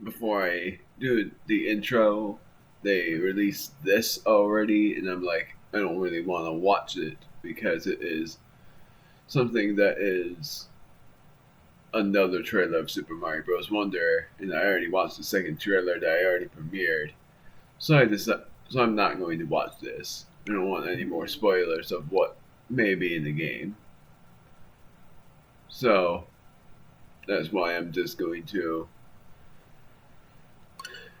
before I do the intro, they released this already, and I'm like, I don't really want to watch it because it is something that is another trailer of Super Mario Bros. Wonder, and I already watched the second trailer that I already premiered. So I'm not going to watch this. I don't want any more spoilers of what may be in the game. So that's why I'm just going to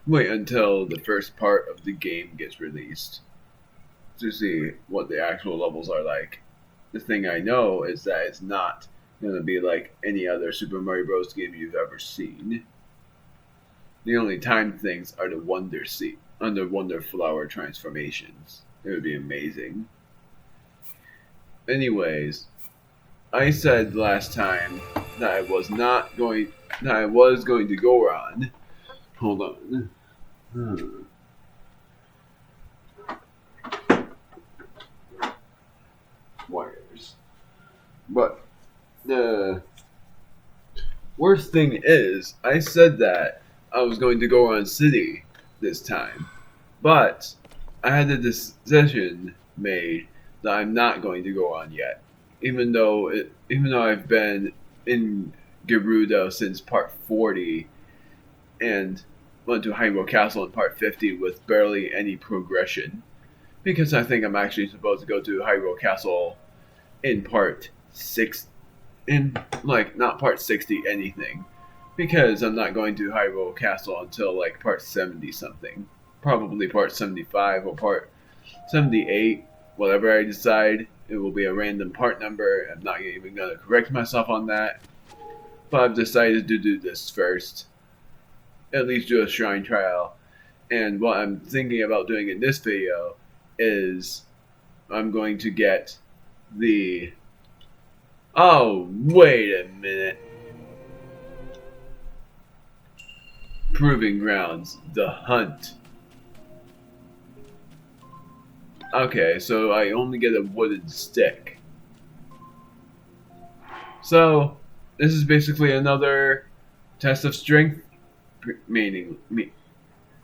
wait until the first part of the game gets released to see what the actual levels are like. The thing I know is that it's not going to be like any other Super Mario Bros. Game you've ever seen. The only time things are the Wonder Flower transformations. It would be amazing. Anyways, I said last time that I was going to go on. Hold on. Wires. But the worst thing is, I said that I was going to go on City this time, but I had a decision made that I'm not going to go on yet, even though I've been in Gerudo since part 40 and went to Hyrule Castle in part 50 with barely any progression, because I think I'm actually supposed to go to Hyrule Castle in part 6, not part 60 anything, because I'm not going to Hyrule Castle until like part 70 something. Probably part 75 or part 78, whatever I decide. It will be a random part number. I'm not even going to correct myself on that. But I've decided to do this first. At least do a shrine trial. And what I'm thinking about doing in this video is I'm going to get the... Oh, wait a minute. Proving Grounds, The Hunt. Okay, so I only get a wooden stick. So, this is basically another test of strength, mainly.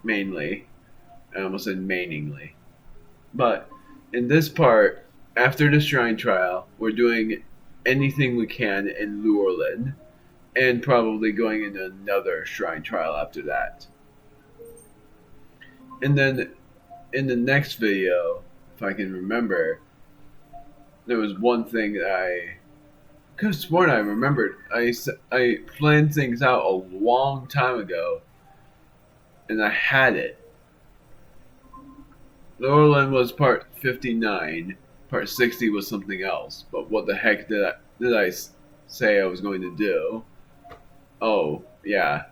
I almost said mainly. But, in this part, after the shrine trial, we're doing anything we can in Lurelin, and probably going into another shrine trial after that. And then, in the next video, if I can remember, there was one thing that I could have sworn I remembered. I planned things out a long time ago, and I had it. Lurelin was part 59, part 60 was something else, but what the heck did I say I was going to do? Oh, yeah,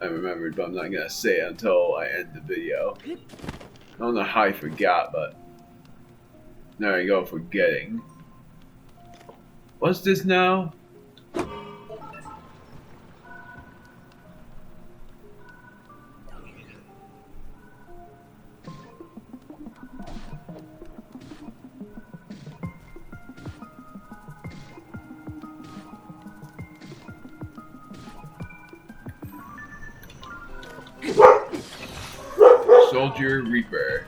I remembered, but I'm not going to say it until I end the video. I don't know how I forgot, but there I go, forgetting. What's this now? Soldier Reaper.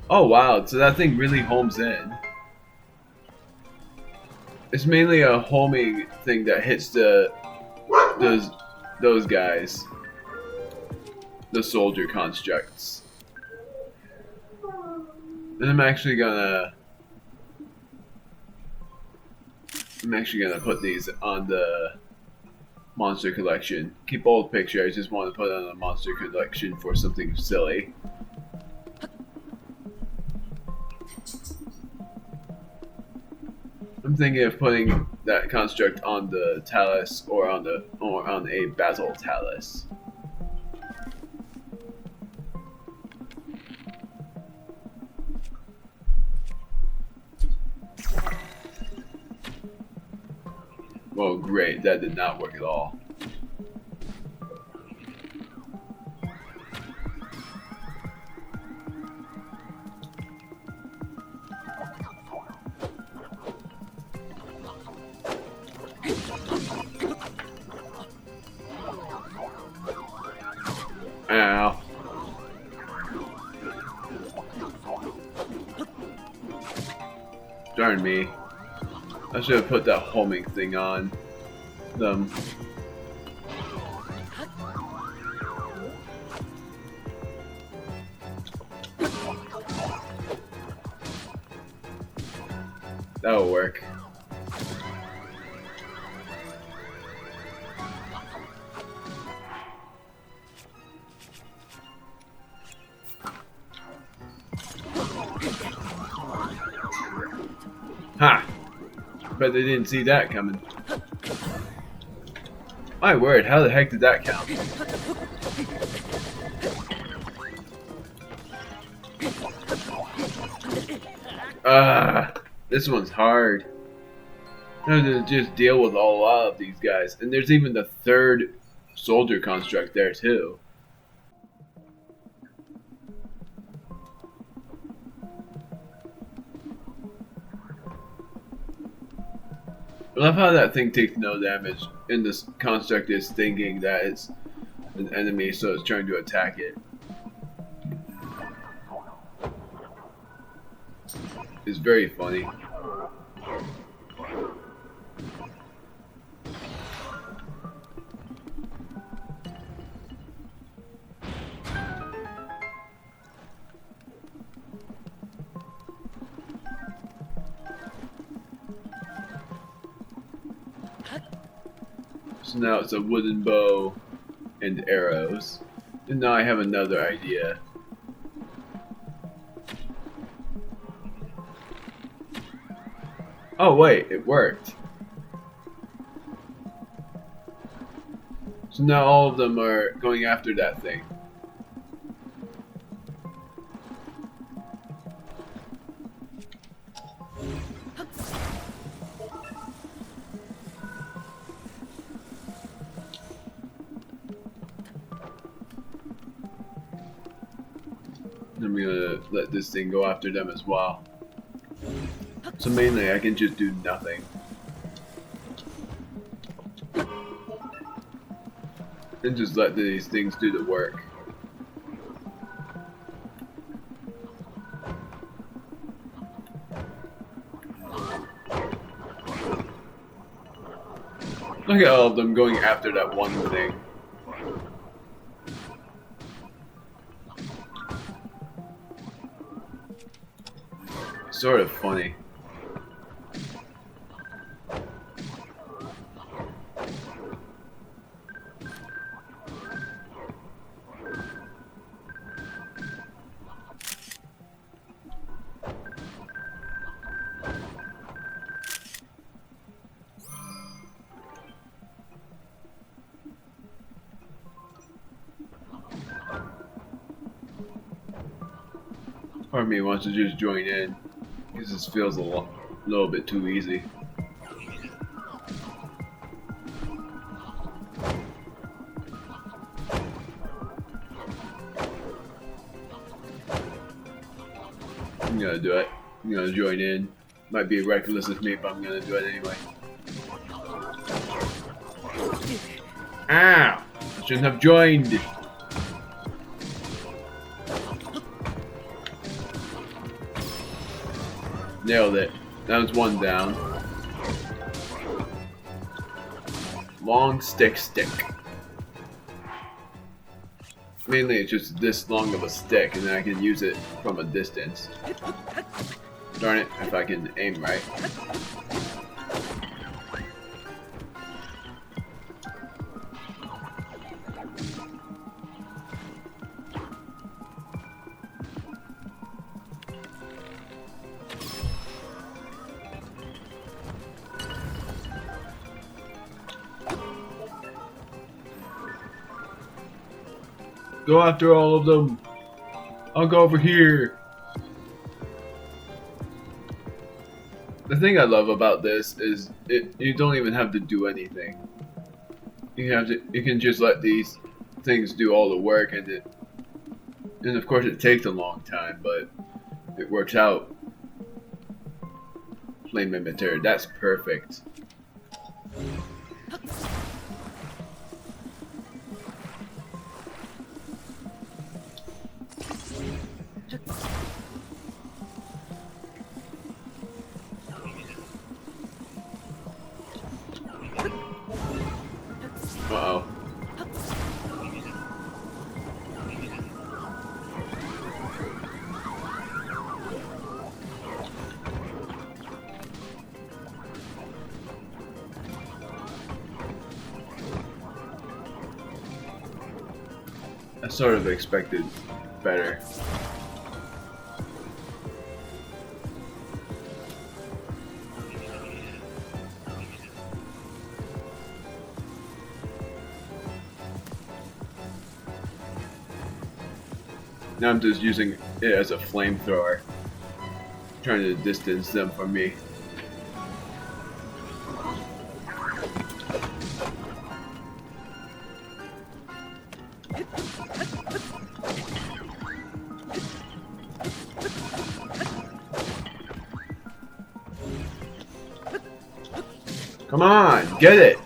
Oh wow, so that thing really homes in. It's mainly a homing thing that hits those guys. The soldier constructs. And I'm actually gonna put these on the monster collection. Keep old picture, I just want to put it on a monster collection for something silly. I'm thinking of putting that construct on the talus or on a battle talus. Well, great, that did not work at all. Ow. Darn me. I should have put that homing thing on them. That'll work. Ha! Bet they didn't see that coming. My word, how the heck did that count? This one's hard. I have to just deal with a lot of these guys. And there's even the third soldier construct there too. I love how that thing takes no damage, and this construct is thinking that it's an enemy, so it's trying to attack it. It's very funny. So now it's a wooden bow and arrows. And now I have another idea. Oh wait, it worked. So now all of them are going after that thing. I'm gonna let this thing go after them as well. So mainly I can just do nothing. And just let these things do the work. Look at all of them going after that one thing. Sort of funny. Part of me wants to just join in, because this feels a little bit too easy. I'm gonna do it. I'm gonna join in. Might be reckless of me, but I'm gonna do it anyway. Ow! I shouldn't have joined! Nailed it. That was one down. Long stick. Mainly it's just this long of a stick, and then I can use it from a distance. Darn it, if I can aim right. Go after all of them. I'll go over here. The thing I love about this is you don't even have to do anything. You can just let these things do all the work, and of course it takes a long time, but it works out. Flame inventory, that's perfect. Uh-oh. I sort of expected better. Now I'm just using it as a flamethrower, trying to distance them from me. Come on, get it!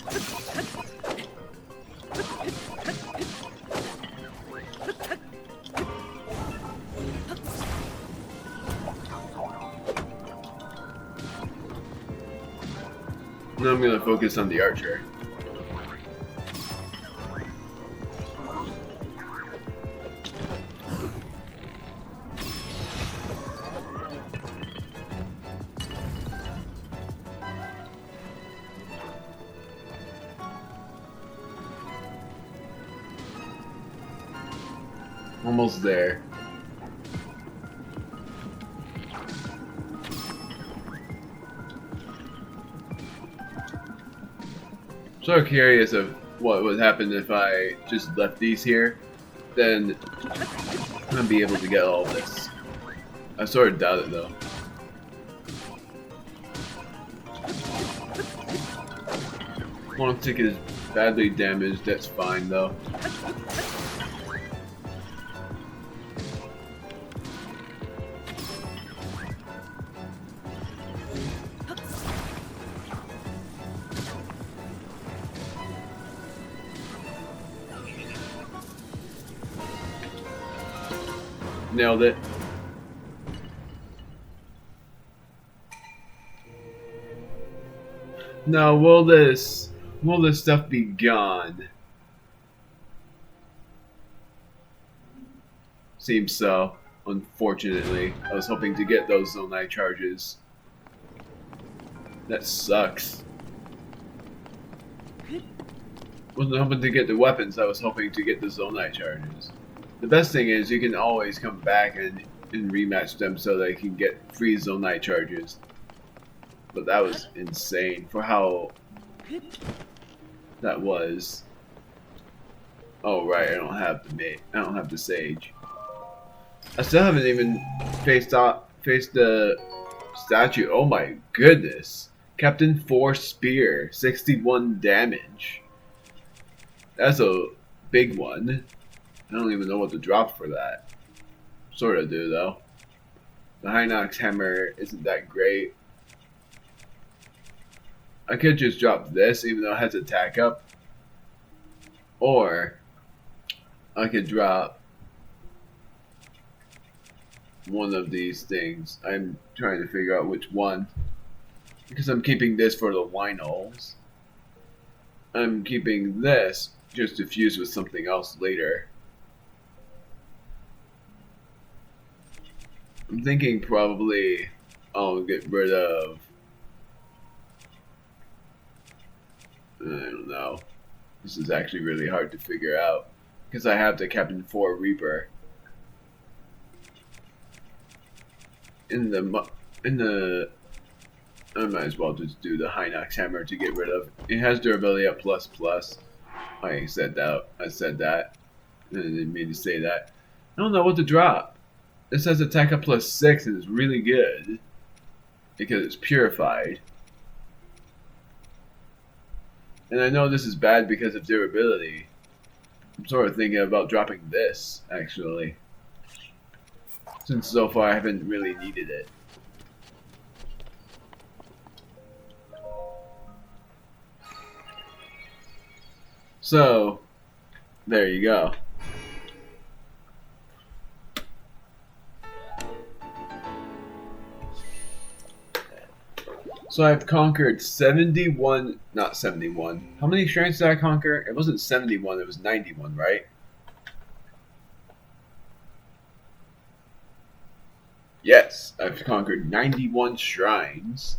Now I'm gonna focus on the archer. Almost there. So curious of what would happen if I just left these here. Then I'm gonna be able to get all this. I sort of doubt it though. Long tick is badly damaged, that's fine though. Nailed it. Now, will this stuff be gone? Seems so, unfortunately. I was hoping to get those Zonai charges. That sucks. Wasn't hoping to get the weapons, I was hoping to get the Zonai charges. The best thing is you can always come back and rematch them so they can get free Zonai charges. But that was insane for how that was. Oh right, I don't have the sage. I still haven't even faced the statue. Oh my goodness. Captain 4 Spear, 61 damage. That's a big one. I don't even know what to drop for that. Sorta do though. The Hinox hammer isn't that great. I could just drop this even though it has attack up. Or I could drop one of these things. I'm trying to figure out which one. Because I'm keeping this for the winos. I'm keeping this just to fuse with something else later. I'm thinking probably I'll get rid of... I don't know. This is actually really hard to figure out. Because I have the Captain 4 Reaper. In the I might as well just do the Hinox hammer to get rid of. It has durability at ++. I said that. I didn't mean to say that. I don't know what to drop. This has attack up +6 and it's really good. Because it's purified. And I know this is bad because of durability. I'm sort of thinking about dropping this, actually. Since so far I haven't really needed it. So, there you go. So I've conquered 71, not 71. How many shrines did I conquer? It wasn't 71, it was 91, right? Yes, I've conquered 91 shrines.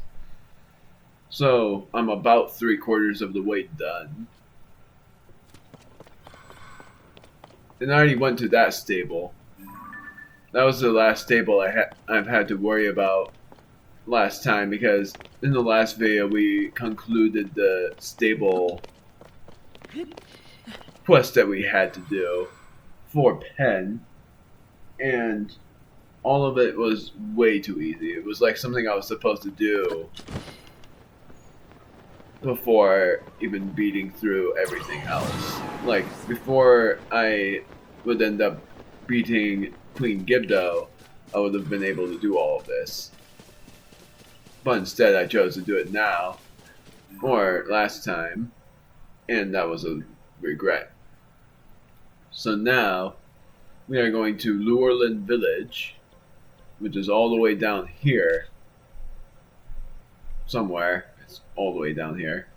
So I'm about 3/4 of the way done. And I already went to that stable. That was the last stable I've had to worry about last time, because in the last video we concluded the stable quest that we had to do for Pen, and all of it was way too easy. It was like something I was supposed to do before even beating through everything else. Like, before I would end up beating Queen Gibdo, I would have been able to do all of this. But instead I chose to do it now, or last time, and that was a regret. So now, we are going to Lurelin Village, which is all the way down here. Somewhere. It's all the way down here.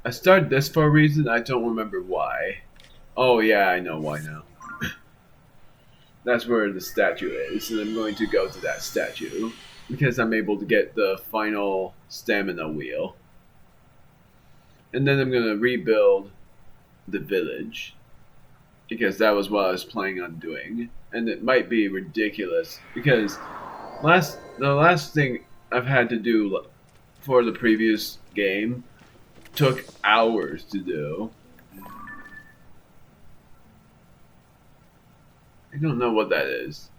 I started this for a reason, I don't remember why. Oh yeah, I know why now. That's where the statue is, and I'm going to go to that statue, because I'm able to get the final stamina wheel. And then I'm going to rebuild the village, because that was what I was planning on doing. And it might be ridiculous, because the last thing I've had to do for the previous game took hours to do. I don't know what that is.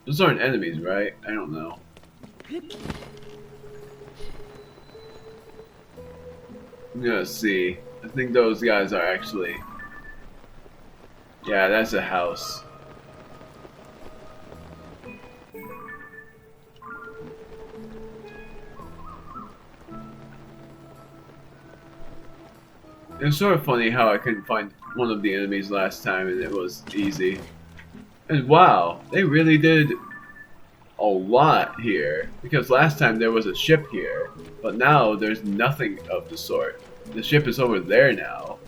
Those aren't enemies, right? I don't know. I'm gonna see. I think those guys are actually... Yeah, that's a house. It was sort of funny how I couldn't find one of the enemies last time and it was easy. And wow, they really did a lot here. Because last time there was a ship here, but now there's nothing of the sort. The ship is over there now.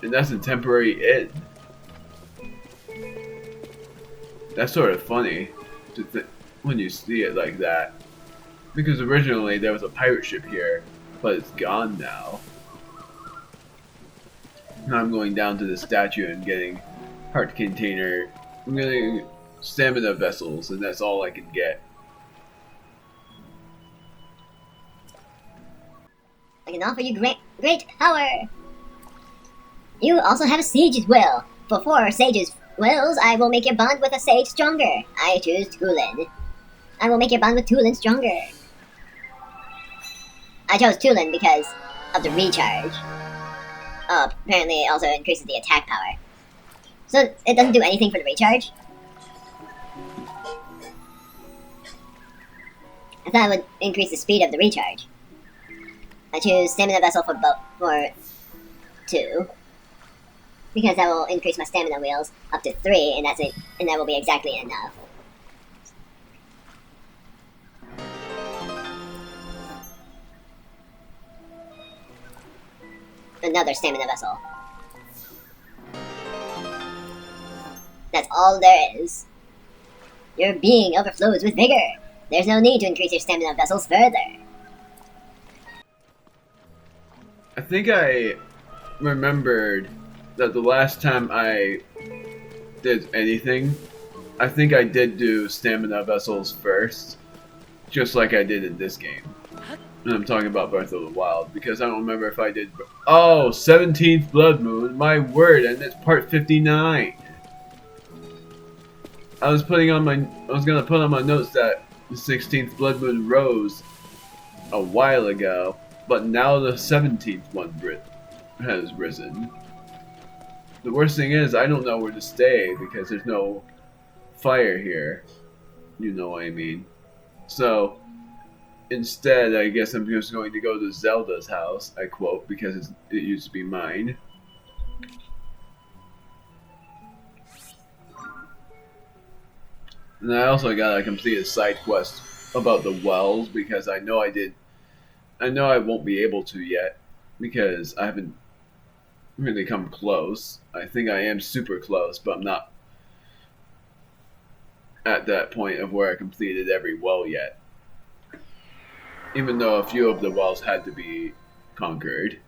And that's a temporary inn. That's sort of funny when you see it like that. Because originally there was a pirate ship here, but it's gone now. Now I'm going down to the statue and getting heart container. I'm getting stamina vessels, and that's all I can get. I can offer you great power. You also have a sage's will. For 4 sage's wills, I will make your bond with a sage stronger. I choose Tulin. I will make your bond with Tulin stronger. I chose Tulin because of the recharge. Oh, apparently it also increases the attack power. So it doesn't do anything for the recharge? I thought it would increase the speed of the recharge. I choose Stamina Vessel for 2. Because that will increase my stamina wheels up to 3, and that's it, and that will be exactly enough. Another stamina vessel. That's all there is. Your being overflows with vigor. There's no need to increase your stamina vessels further. I think I remembered that the last time I did anything, I think I did do stamina vessels first, just like I did in this game. And I'm talking about Breath of the Wild, because I don't remember if I did... Oh, 17th Blood Moon, my word, and it's part 59! I was gonna put on my notes that the 16th Blood Moon rose a while ago, but now the 17th one has risen. The worst thing is, I don't know where to stay, because there's no fire here. You know what I mean. So... instead, I guess I'm just going to go to Zelda's house, I quote, because it used to be mine. And I also gotta complete a side quest about the wells because I know I won't be able to yet because I haven't really come close. I think I am super close, but I'm not at that point of where I completed every well yet. Even though a few of the wells had to be conquered.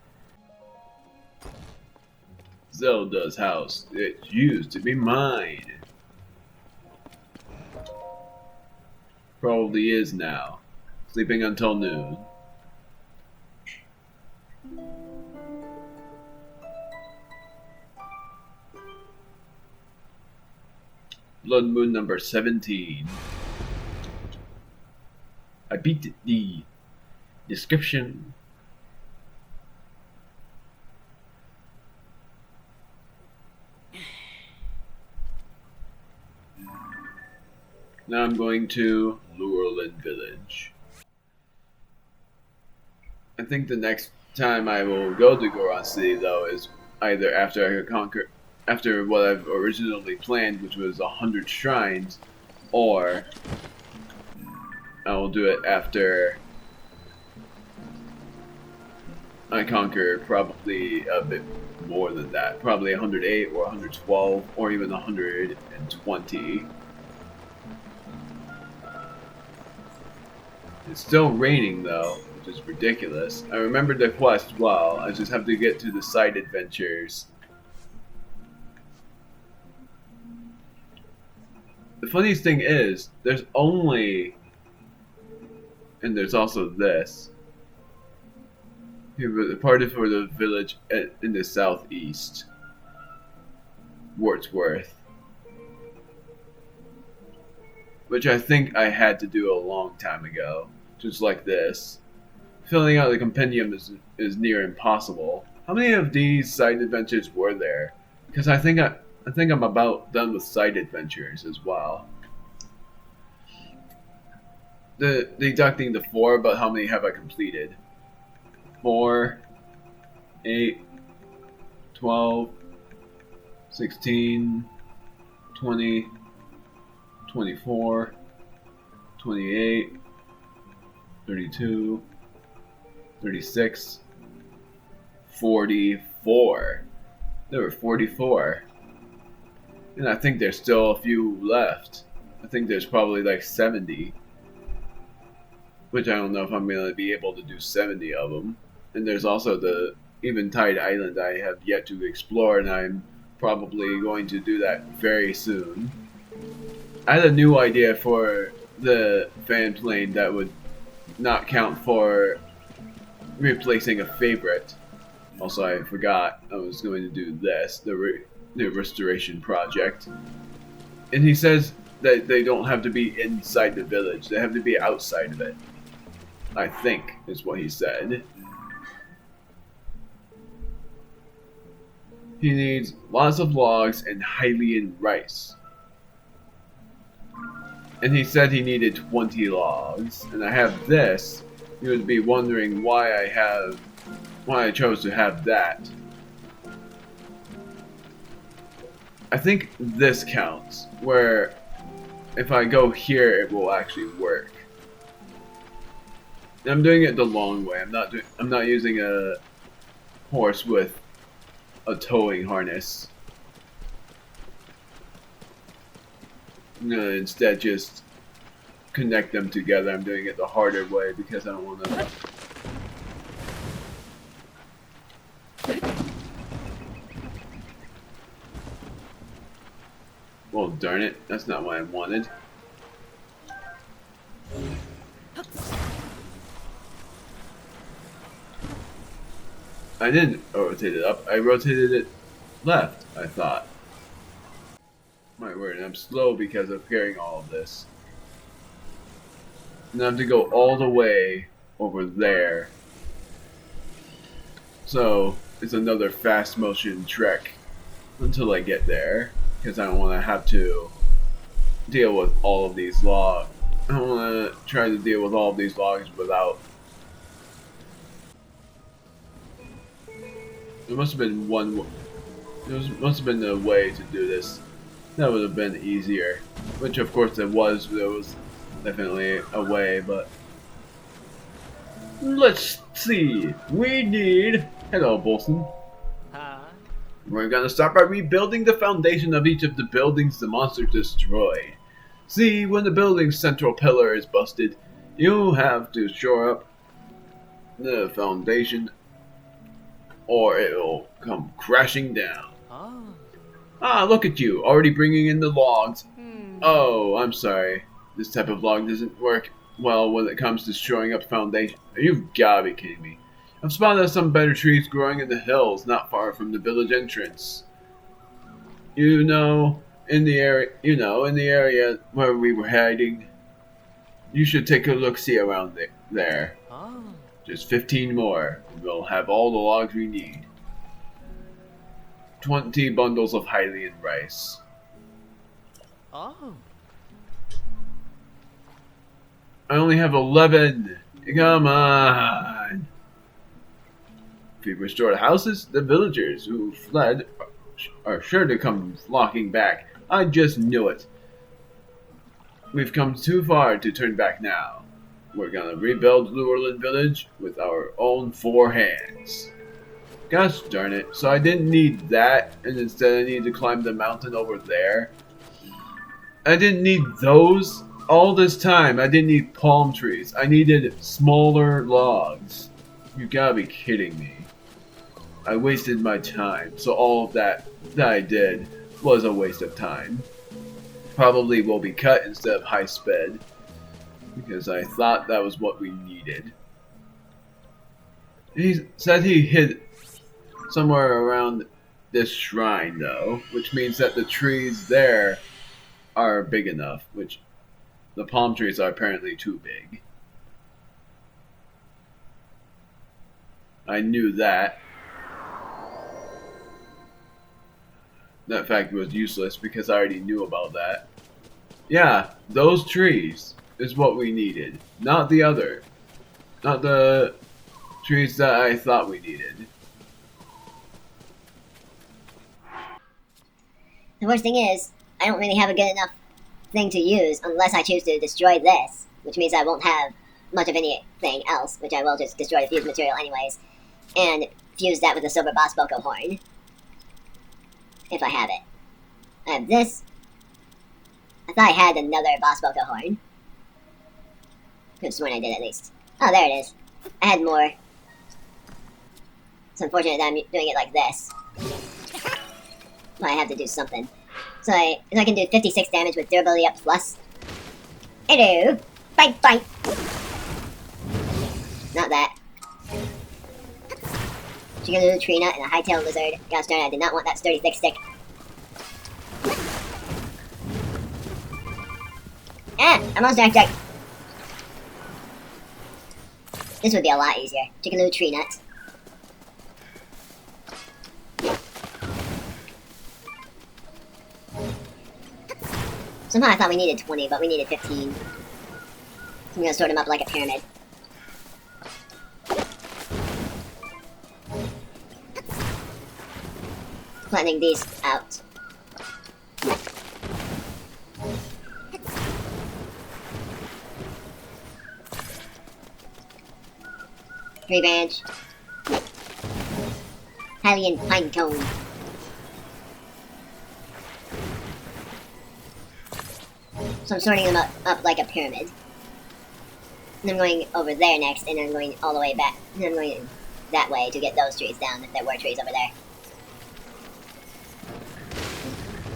Zelda's house. It used to be mine. Probably is now. Sleeping until noon. Blood Moon number 17. I beat the description. Now I'm going to Lurelin Village. I think the next time I will go to Goron City, though, is either after what I've originally planned, which was 100 shrines, or I will do it after I conquer probably a bit more than that. Probably 108 or 112 or even 120. It's still raining though, which is ridiculous. I remembered the quest well. I just have to get to the side adventures. The funniest thing is, there's only... And there's also this. The party for the village in the southeast. Wordsworth. Which I think I had to do a long time ago. Just like this. Filling out the compendium is near impossible. How many of these side adventures were there? Because I think I'm about done with side adventures as well. Deducting the 4, but how many have I completed? 4, 8, 12, 16, 20, 24, 28, 32, 36, 44. There were 44. And I think there's still a few left. I think there's probably like 70. Which I don't know if I'm going to be able to do 70 of them. And there's also the Eventide Island I have yet to explore, and I'm probably going to do that very soon. I had a new idea for the fan plane that would not count for replacing a favorite. Also, I forgot I was going to do this, the restoration project. And he says that they don't have to be inside the village, they have to be outside of it. I think, is what he said. He needs lots of logs and Hylian rice. And he said he needed 20 logs. And I have this. You would be wondering why I chose to have that. I think this counts, where if I go here, it will actually work. And I'm doing it the long way. I'm not using a horse with a towing harness. I'm gonna instead just connect them together. I'm doing it the harder way because I don't want to. Well, darn it, that's not what I wanted. I didn't rotate it up, I rotated it left, I thought. My word, I'm slow because of carrying all of this. And I have to go all the way over there. So, it's another fast motion trek until I get there. Because I don't want to have to deal with all of these logs. I don't want to try to deal with all of these logs without... There must have been a way to do this. That would have been easier. Which of course there was definitely a way, but let's see. We need hello, Bolson. We're gonna start by rebuilding the foundation of each of the buildings the monster destroyed. See, when the building's central pillar is busted, you have to shore up the foundation or it'll come crashing down. Ah, look at you, already bringing in the logs. Oh, I'm sorry. This type of log doesn't work well when it comes to shoring up foundation. You've gotta be kidding me. I've spotted some better trees growing in the hills not far from the village entrance. In the area where we were hiding. You should take a look-see around there. Just 15 more, and we'll have all the logs we need. 20 bundles of Hylian rice. I only have 11. Come on. If we restore the houses, the villagers who fled are sure to come flocking back. I just knew it. We've come too far to turn back now. We're gonna rebuild Lurelin Village with our own 4 hands. Gosh darn it, so I didn't need that, and instead I needed to climb the mountain over there. I didn't need those. All this time, I didn't need palm trees. I needed smaller logs. You gotta be kidding me. I wasted my time, so all of that I did was a waste of time. Probably will be cut instead of high sped, because I thought that was what we needed. He said he hid somewhere around this shrine, though, which means that the trees there are big enough, which the palm trees are apparently too big. I knew that. That fact was useless because I already knew about that. Yeah, those trees is what we needed, not the other. Not the trees that I thought we needed. The worst thing is, I don't really have a good enough thing to use unless I choose to destroy this, which means I won't have much of anything else, which I will just destroy the fused material anyways, and fuse that with the silver boss Boko horn. If I have it. I have this. I thought I had another boss Boko horn. Could have sworn I did at least. Oh, there it is. I had more. It's unfortunate that I'm doing it like this. But I have to do something. So I can do 56 damage with durability up plus. Hello! Bite, bite! Not that. Chicken tree nut and a high-tailed lizard. Gosh darn it, I did not want that sturdy thick stick. Ah! I'm on dark dark. This would be a lot easier. Chicken tree nut. Somehow I thought we needed 20, but we needed 15. So I'm gonna sort them up like a pyramid. Flattening these out. Tree branch. Hylian pine cone. So I'm sorting them up like a pyramid. And I'm going over there next, and I'm going all the way back. And I'm going that way to get those trees down, if there were trees over there.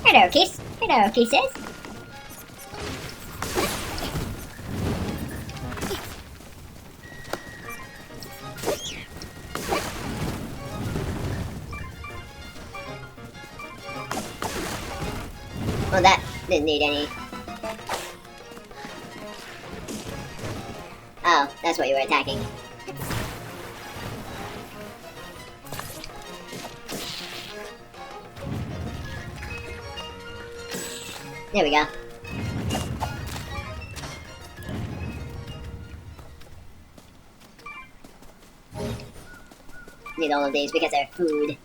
Hello, Kiss. Hello, Kisses. Well, that didn't need any. Oh, that's what you were attacking. There we go. Need all of these because they're food.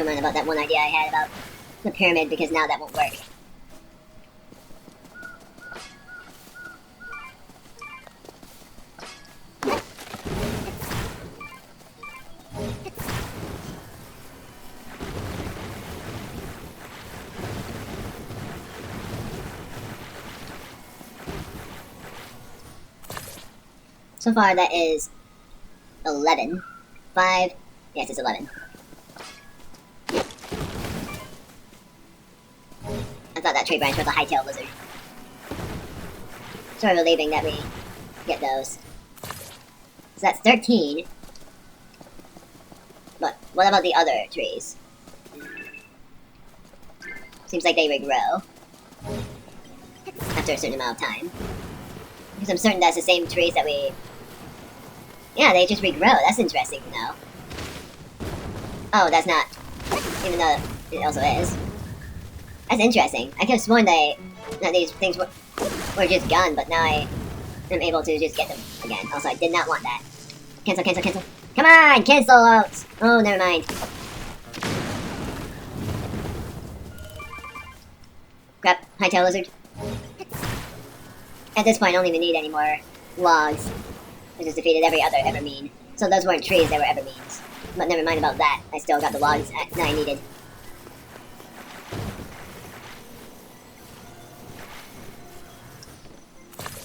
mind about that one idea I had about the pyramid, because now that won't work. So far, that is 11. 5. Yes, it's 11. I thought that tree branch was a high-tailed lizard. Sort of relieving that we get those. So that's 13. But what about the other trees? Seems like they regrow after a certain amount of time. Because I'm certain that's the same trees that we... Yeah, they just regrow. That's interesting to know. Oh, that's not. Even though it also is. That's interesting. I could have sworn that these things were just gone, but now I am able to just get them again. Also, I did not want that. Cancel, cancel, cancel. Come on, cancel out! Oh, never mind. Crap, hightail lizard. At this point, I don't even need any more logs. I just defeated every other Evermean. So those weren't trees, they were Evermeans. But never mind about that. I still got the logs that I needed.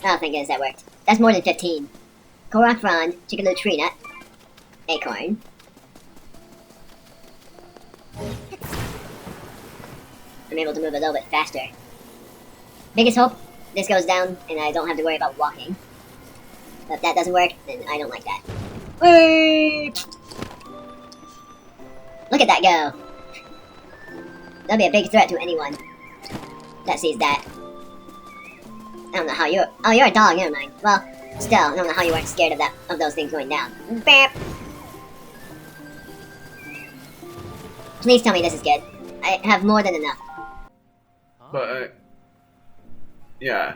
Oh, thank goodness that worked. That's more than 15. Korok Frond, Chickadoo Tree Nut, Acorn. I'm able to move a little bit faster. Biggest hope, this goes down and I don't have to worry about walking. But if that doesn't work, then I don't like that. Wait! Look at that go! That'll be a big threat to anyone that sees that. I don't know how you're... Oh, you're a dog, never mind. Well, still, I don't know how you weren't scared of those things going down. Bam! Please tell me this is good. I have more than enough. But, yeah.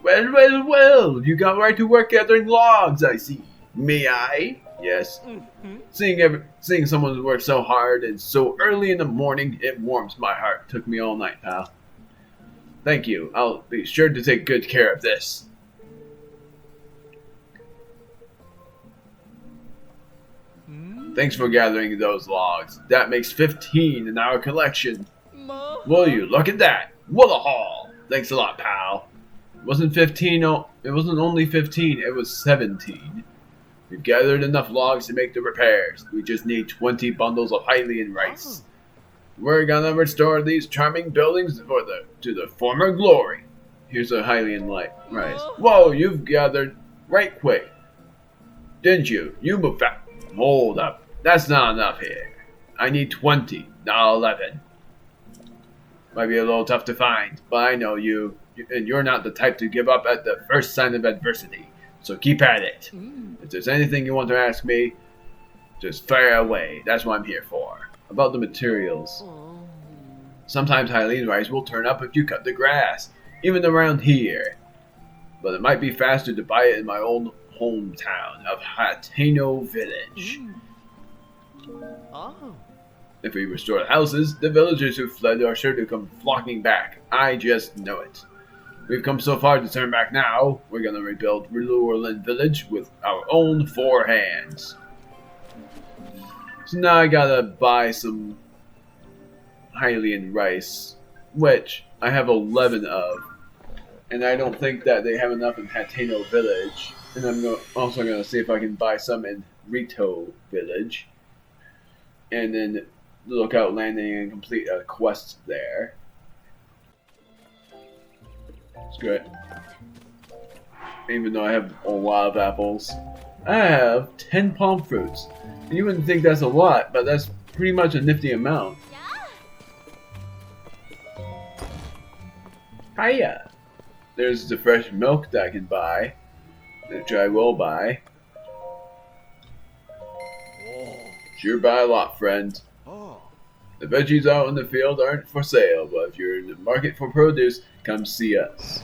Well, well, well, you got right to work gathering logs, I see. May I? Yes. Seeing someone work so hard and so early in the morning, it warms my heart. Took me all night, pal. Thank you. I'll be sure to take good care of this. Thanks for gathering those logs. That makes 15 in our collection. Will you look at that? What a haul! Thanks a lot, pal. It wasn't only 15, it was 17. We've gathered enough logs to make the repairs. We just need 20 bundles of Hylian rice. We're gonna restore these charming buildings to the former glory. Here's a Hylian rice. Whoa, you've gathered right quick. Didn't you? You moved fast. Hold up. That's not enough here. I need 20, not 11. Might be a little tough to find, but I know you, and you're not the type to give up at the first sign of adversity. So keep at it. If there's anything you want to ask me, just fire away. That's what I'm here for. About the materials. Sometimes Hylian rice will turn up if you cut the grass, even around here. But it might be faster to buy it in my old hometown of Hateno Village. If we restore the houses, the villagers who fled are sure to come flocking back. I just know it. We've come so far to turn back now. We're gonna rebuild Lurelin Village with our own 4 hands. So now I gotta buy some Hylian rice, which I have 11 of. And I don't think that they have enough in Hateno Village. And I'm also gonna see if I can buy some in Rito Village. And then Lookout Landing and complete a quest there. It's great. Even though I have a lot of apples. I have 10 palm fruits. You wouldn't think that's a lot, but that's pretty much a nifty amount. Hiya! There's the fresh milk that I can buy, which I will buy. Sure buy a lot, friend. The veggies out in the field aren't for sale, but if you're in the market for produce, come see us.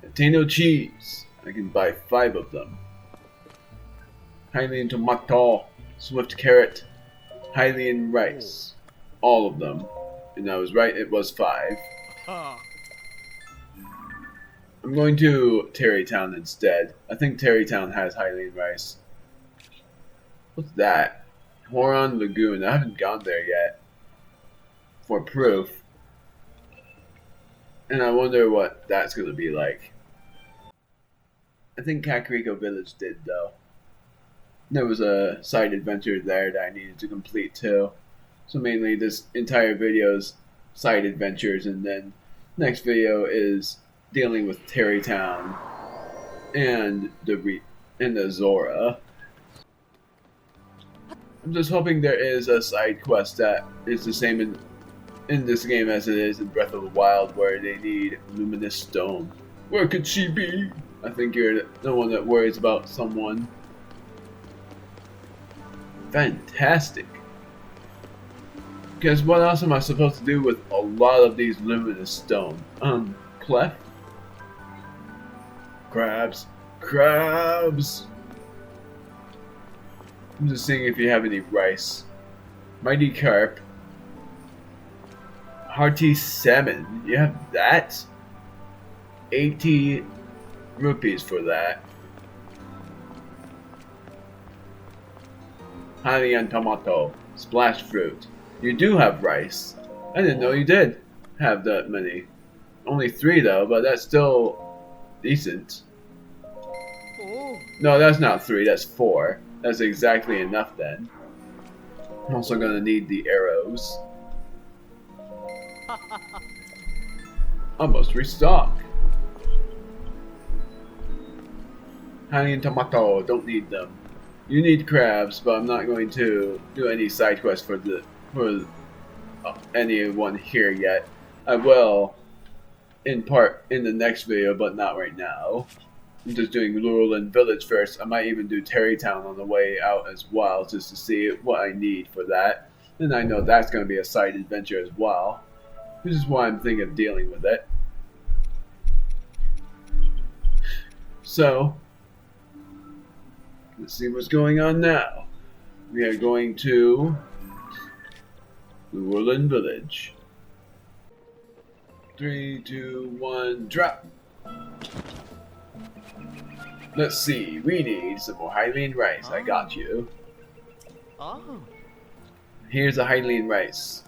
Hateno cheese. I can buy 5 of them. Hylian tomato, swift carrot, Hylian rice. All of them. And I was right, it was 5. I'm going to Terrytown instead. I think Terrytown has Hylian rice. What's that? Horon Lagoon. I haven't gone there yet. For proof. And I wonder what that's going to be like. I think Kakariko Village did, though. There was a side adventure there that I needed to complete, too. So mainly this entire video's side adventures, and then next video is dealing with Terrytown and the Zora. I'm just hoping there is a side quest that is the same in this game as it is in Breath of the Wild, where they need luminous stone. Where could she be? I think you're the one that worries about someone. Fantastic. Because what else am I supposed to do with a lot of these luminous stone? Clef? Crabs. Crabs! I'm just seeing if you have any rice. Mighty carp. Hearty salmon. You have that? 80 rupees for that. Honey and tomato. Splash fruit. You do have rice. I didn't know you did have that many. Only 3 though, but that's still decent. No, that's not 3, that's 4. That's exactly enough then. I'm also gonna need the arrows. Almost restock. Honey and tomato, don't need them. You need crabs, but I'm not going to do any side quests for anyone here yet. I will, in part, in the next video, but not right now. I'm just doing Lurelin Village first. I might even do Terrytown on the way out as well, just to see what I need for that. And I know that's going to be a side adventure as well, which is why I'm thinking of dealing with it. So, let's see what's going on now. We are going to Lurelin Village. 3, 2, 1, drop! Let's see, we need some more Hylian rice. I got you. Oh. Here's a Hylian rice.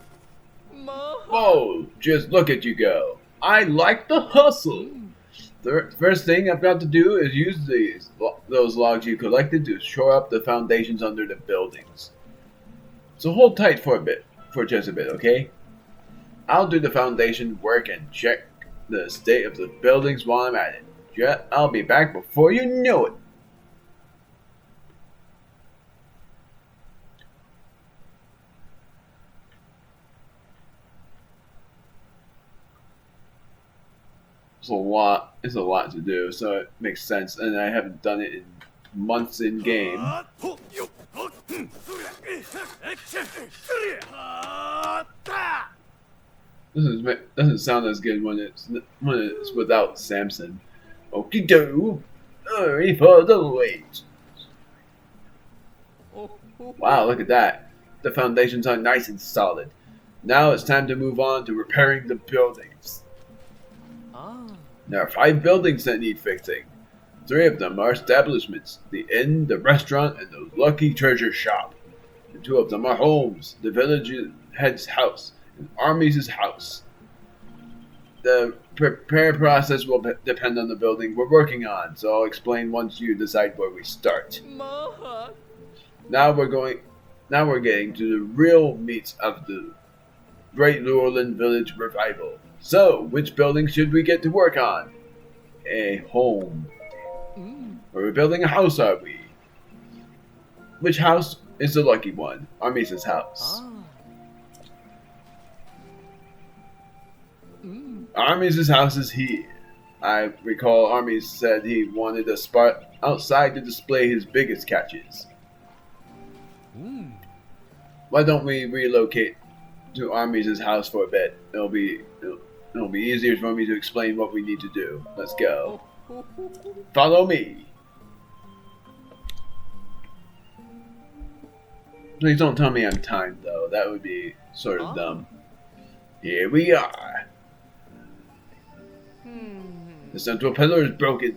Whoa, just look at you go. I like the hustle. The first thing I've got to do is use those logs you collected to shore up the foundations under the buildings. So hold tight for just a bit, okay? I'll do the foundation work and check the state of the buildings while I'm at it. Yeah, I'll be back before you know it. It's a lot to do, so it makes sense, and I haven't done it in months in game. This doesn't sound as good when it's without Samson. Okie do. Sorry for the wait. Wow, look at that. The foundations are nice and solid. Now it's time to move on to repairing the buildings. There are 5 buildings that need fixing. 3 of them are establishments: the inn, the restaurant, and the lucky treasure shop. And 2 of them are homes: the village head's house and Armies' house. The repair process will depend on the building we're working on, so I'll explain once you decide where we start. Now we're getting to the real meat of the Great Lurelin Village revival. So, which building should we get to work on? A home. We're building a house, are we? Which house is the lucky one? Armies' house. Armies' house is here. I recall Armies said he wanted a spot outside to display his biggest catches. Why don't we relocate to Armies' house for a bit? It'll be easier for me to explain what we need to do. Let's go. Follow me. Please don't tell me I'm timed, though. That would be sort of Oh. dumb. Here we are. The central pillar is broken,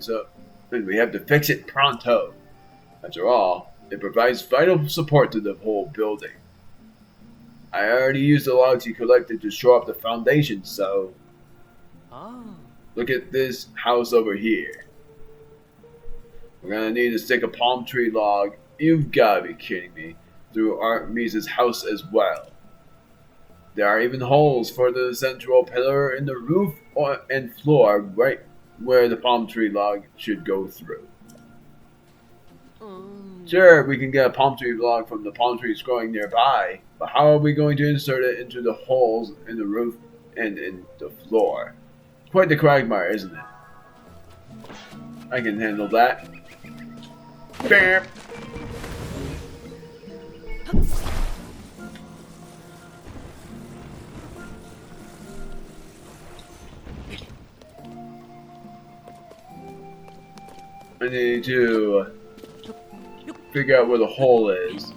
and we have to fix it pronto. After all, it provides vital support to the whole building. I already used the logs you collected to shore up the foundation, so Oh. look at this house over here. We're gonna need to stick a palm tree log, you've gotta be kidding me, through Artemisia's house as well. There are even holes for the central pillar in the roof and floor right where the palm tree log should go through. Sure, we can get a palm tree log from the palm trees growing nearby, but how are we going to insert it into the holes in the roof and in the floor? Quite the quagmire, isn't it? I can handle that. Bam! I need to figure out where the hole is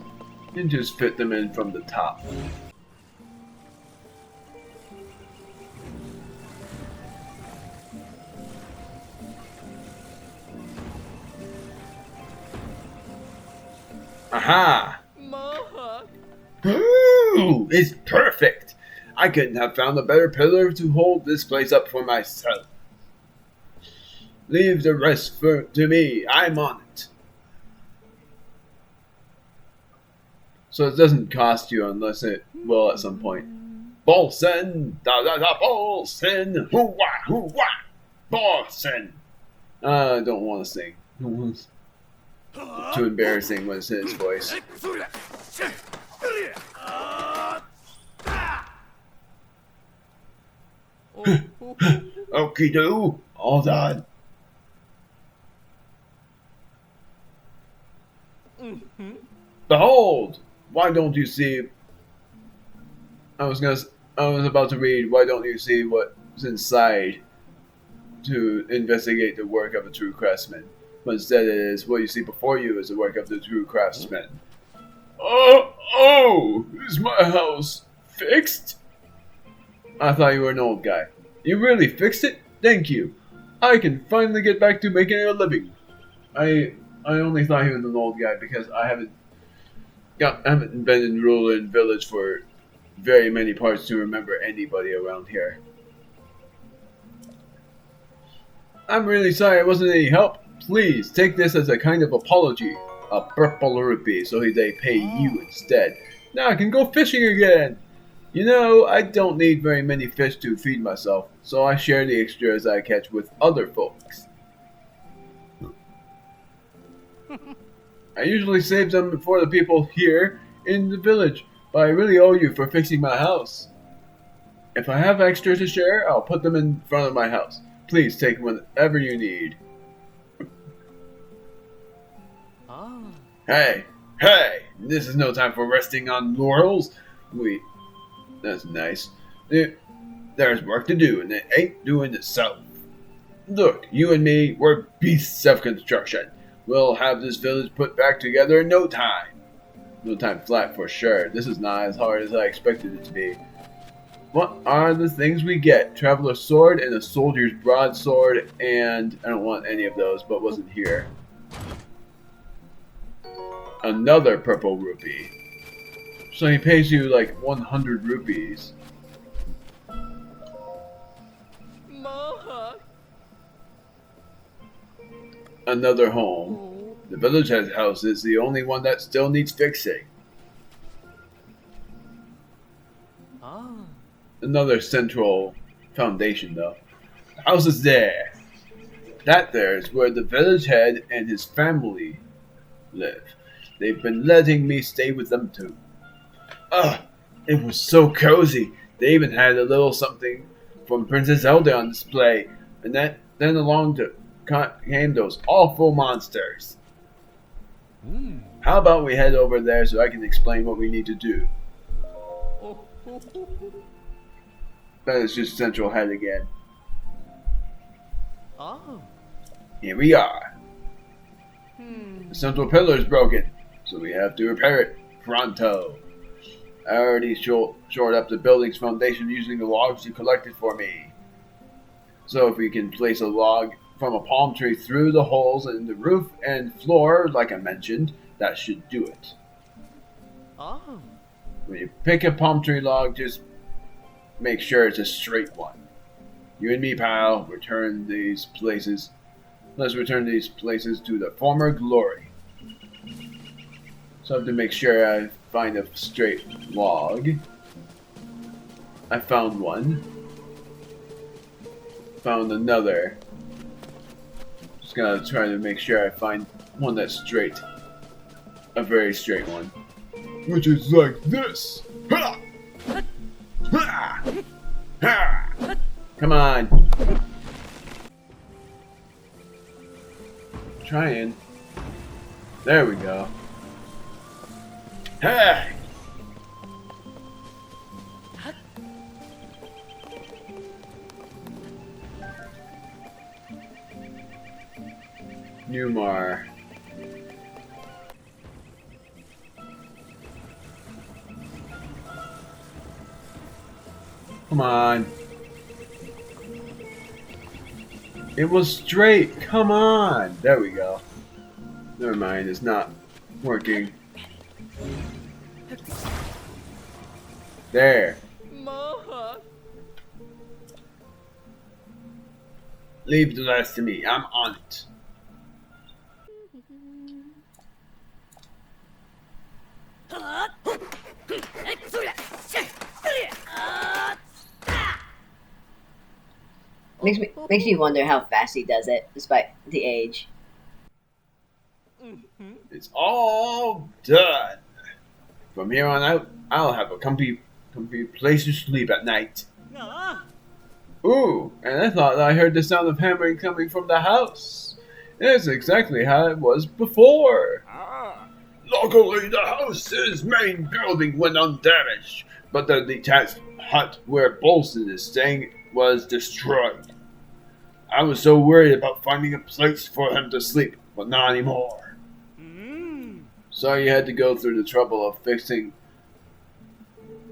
and just fit them in from the top. Aha! Mohawk. Ooh, it's perfect! I couldn't have found a better pillar to hold this place up for myself. Leave the rest to me. I'm on it. So it doesn't cost you unless it will at some point. Bolson! Da da da Bolson! Hoo-wah! Hoo-wah! Bolson! I don't want to sing. Too embarrassing when it's his voice. Okie do. All done. Behold! Why don't you see? I was about to read. Why don't you see what's inside to investigate the work of a true craftsman? But instead, it is what you see before you is the work of the true craftsman. Oh! Is my house fixed? I thought you were an old guy. You really fixed it? Thank you. I can finally get back to making a living. I only thought he was an old guy because I haven't been in Lurelin Village for very many parts to remember anybody around here. I'm really sorry I wasn't any help. Please take this as a kind of apology. A purple rupee so they pay you instead. Now I can go fishing again. You know, I don't need very many fish to feed myself, so I share the extras I catch with other folks. I usually save them for the people here in the village, but I really owe you for fixing my house. If I have extra to share, I'll put them in front of my house. Please take whatever you need. Ah. Hey! This is no time for resting on laurels. That's nice. There's work to do, and it ain't doing itself. Look, you and me, we're beasts of construction. We'll have this village put back together in no time. No time flat for sure. This is not as hard as I expected it to be. What are the things we get? Traveler's sword and a soldier's broadsword, and I don't want any of those, but wasn't here. Another purple rupee. So he pays you like 100 rupees. Mohawk. Another home. The village has houses, the only one that still needs fixing. Ah. Another central foundation though. The house is there. That there is where the village head and his family live. They've been letting me stay with them too. It was so cozy. They even had a little something from Princess Zelda on display. And then along came those awful monsters. How about we head over there so I can explain what we need to do? That is just Central Head again. Oh. Here we are. The central pillar is broken, so we have to repair it pronto. I already shored up the building's foundation using the logs you collected for me. So if we can place a log from a palm tree through the holes in the roof and floor, like I mentioned, that should do it. Oh. When you pick a palm tree log, just make sure it's a straight one. You and me, pal, return these places. Let's return these places to the former glory. So I have to make sure I find a straight log. I found one. Found another. Just gotta try to make sure I find one that's straight. A very straight one. Which is like this. Ha! Ha! Ha! Come on. Trying. There we go. Hey! Newmar. Come on. It was straight. Come on. There we go. Never mind. It's not working. There. Ma. Leave the rest to me. I'm on it. Makes me wonder how fast he does it, despite the age. It's all done. From here on out, I'll have a comfy place to sleep at night. Ooh, and I thought I heard the sound of hammering coming from the house. It's exactly how it was before. Luckily, the house's main building went undamaged, but the detached hut where Bolson is staying was destroyed. I was so worried about finding a place for him to sleep, but not anymore. So you had to go through the trouble of fixing.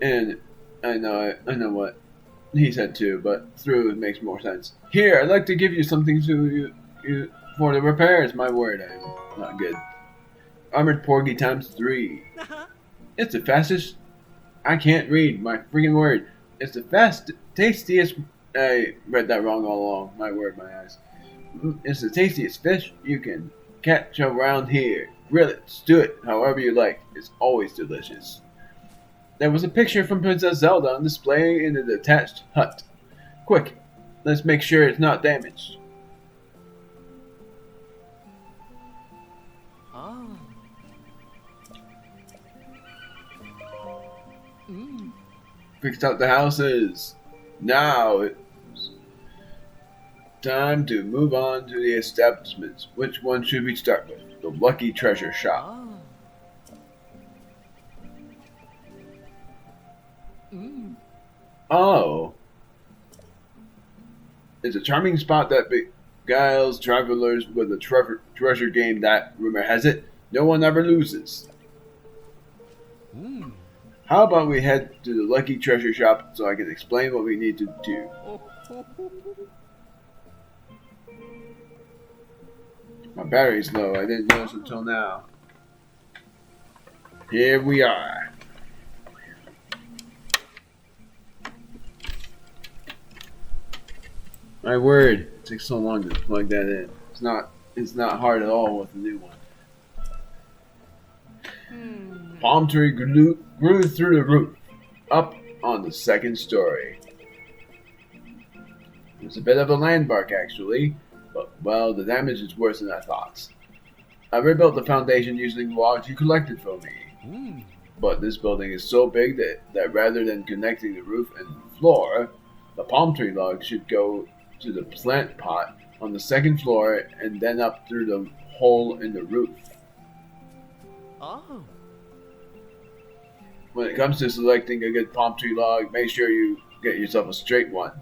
And I know what he said too, but through it makes more sense. Here, I'd like to give you something to you for the repairs. My word, I'm not good. Armored Porgy times 3. It's the fastest. I can't read my freaking word. It's the tastiest. I read that wrong all along. My word, my eyes. It's the tastiest fish you can catch around here. Grill it, stew it, however you like. It's always delicious. There was a picture from Princess Zelda on display in the detached hut. Quick, let's make sure it's not damaged. Ah. Fixed out the houses. Now it's time to move on to the establishments. Which one should we start with? The Lucky Treasure Shop. Ah. Oh. It's a charming spot that beguiles travelers with a treasure game that, rumor has it, no one ever loses. How about we head to the Lucky Treasure Shop so I can explain what we need to do. My battery's low. I didn't notice until now. Here we are. My word, it takes so long to plug that in. It's not hard at all with the new one. Palm tree grew through the roof, up on the second story. It's a bit of a landmark actually, but well, the damage is worse than I thought. I rebuilt the foundation using logs you collected from me. But this building is so big that rather than connecting the roof and floor, the palm tree logs should go to the plant pot on the second floor and then up through the hole in the roof. Oh. When it comes to selecting a good palm tree log, make sure you get yourself a straight one.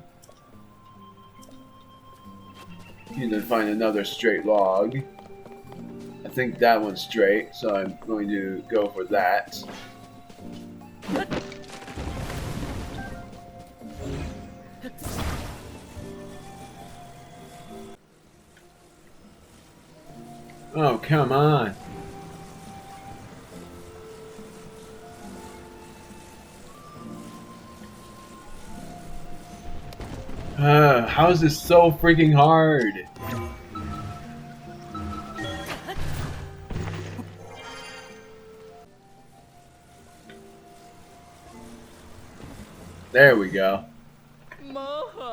You need to find another straight log. I think that one's straight, so I'm going to go for that. Oh, come on. How is this so freaking hard? There we go.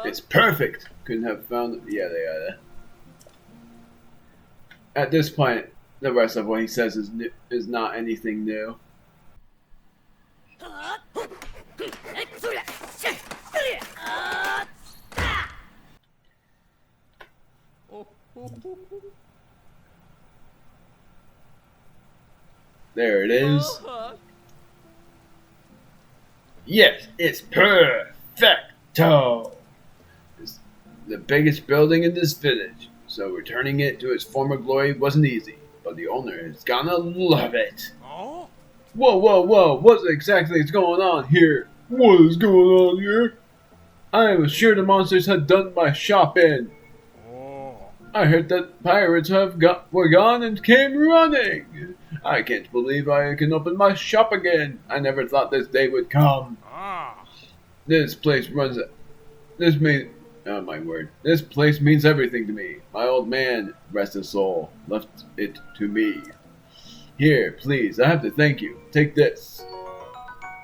It's perfect. Couldn't have found it. Yeah, they are. At this point, the rest of what he says is not anything new. There it is. Yes, it's perfecto. It's the biggest building in this village, so returning it to its former glory wasn't easy, but the owner is gonna love it. Whoa, whoa, whoa, what exactly is going on here? What is going on here? I was sure the monsters had done my shop in. I heard that pirates were gone and came running. I can't believe I can open my shop again. I never thought this day would come. This place oh my word. This place means everything to me. My old man, rest his soul, left it to me. Here, please, I have to thank you. Take this.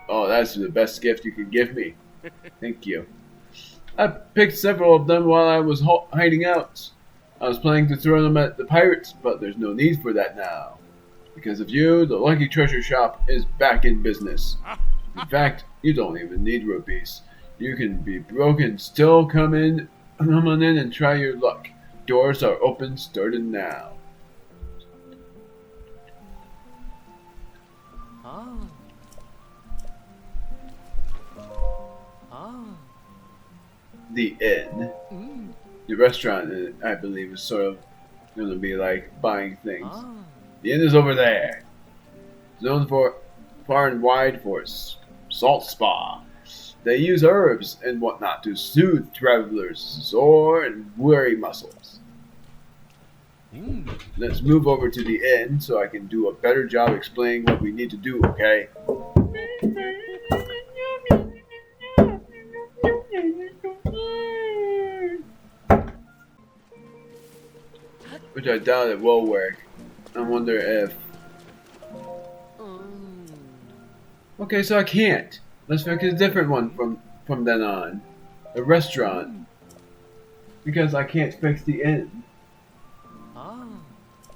Oh, that's the best gift you could give me. Thank you. I picked several of them while I was hiding out. I was planning to throw them at the pirates, but there's no need for that now. Because of you, the Lucky Treasure Shop is back in business. In fact, you don't even need rupees. You can be broke and still come on in and try your luck. Doors are open starting now. The inn. The restaurant, I believe, is sort of going to be like buying things. The inn is over there. It's known for far and wide for its salt spa. They use herbs and whatnot to soothe travelers' sore and weary muscles. Let's move over to the inn so I can do a better job explaining what we need to do, okay? Which I doubt it will work. I wonder if... Okay, so I can't. Let's make a different one from then on. A restaurant. Because I can't fix the inn.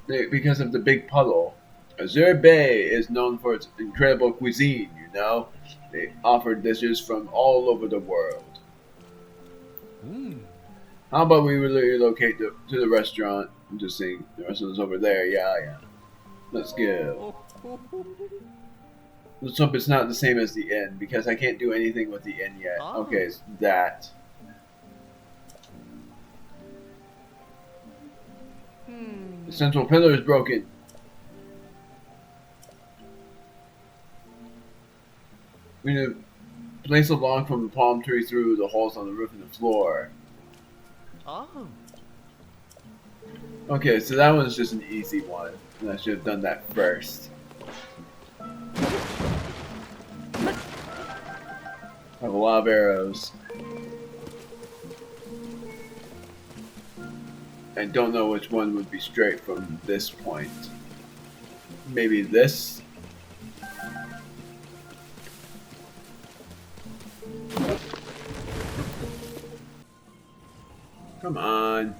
Because of the big puddle. Azure Bay is known for its incredible cuisine, you know? They offer dishes from all over the world. How about we relocate to the restaurant? I'm just saying, the restaurant's over there. Yeah. Let's go. Let's hope it's not the same as the inn, because I can't do anything with the inn yet. Okay, it's that. The central pillar is broken. We need to place a log from the palm tree through the holes on the roof and the floor. Okay, so that one's just an easy one. And I should have done that first. I have a lot of arrows. I don't know which one would be straight from this point. Maybe this? Come on.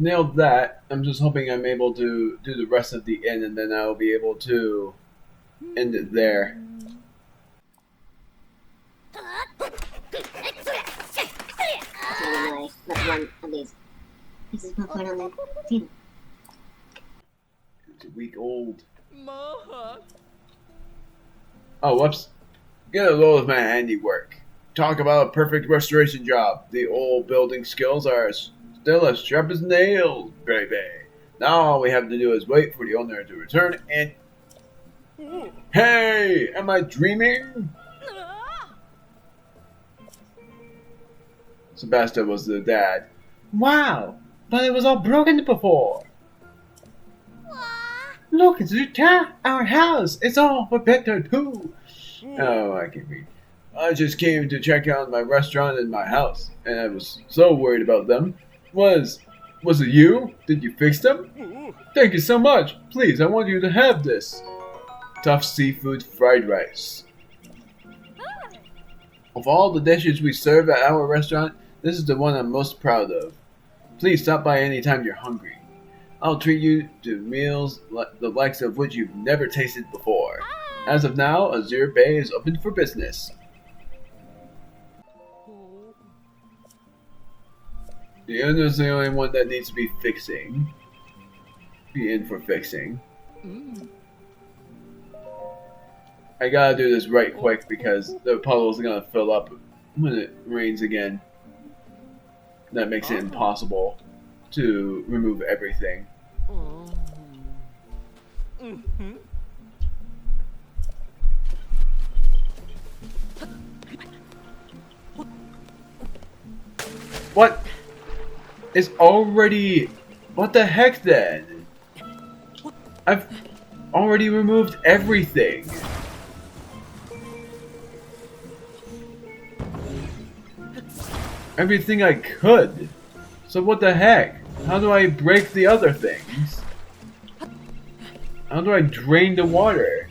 Nailed that. I'm just hoping I'm able to do the rest of the inn and then I'll be able to end it there. This is popcorn on the table. It's a week old. Mohawk. Oh, whoops. Get a load of my handiwork. Talk about a perfect restoration job. The old building skills are still as sharp as nails, baby. Now all we have to do is wait for the owner to return and... Hey! Am I dreaming? Sebastian was the dad. Wow! But it was all broken before. Look, Zuta! Our house! It's all for better too! Oh, I can read. I just came to check out my restaurant and my house, and I was so worried about them. Was it you? Did you fix them? Thank you so much! Please, I want you to have this. Tough seafood fried rice. Of all the dishes we serve at our restaurant, this is the one I'm most proud of. Please stop by anytime you're hungry. I'll treat you to meals the likes of which you've never tasted before. As of now, Azure Bay is open for business. The owner's the only one that needs to be fixing. Be in for fixing. I gotta do this right quick because the puddle's gonna fill up when it rains again. That makes it impossible to remove everything. What? It's already... What the heck then? I've already removed everything. Everything I could. So what the heck? How do I break the other things? How do I drain the water?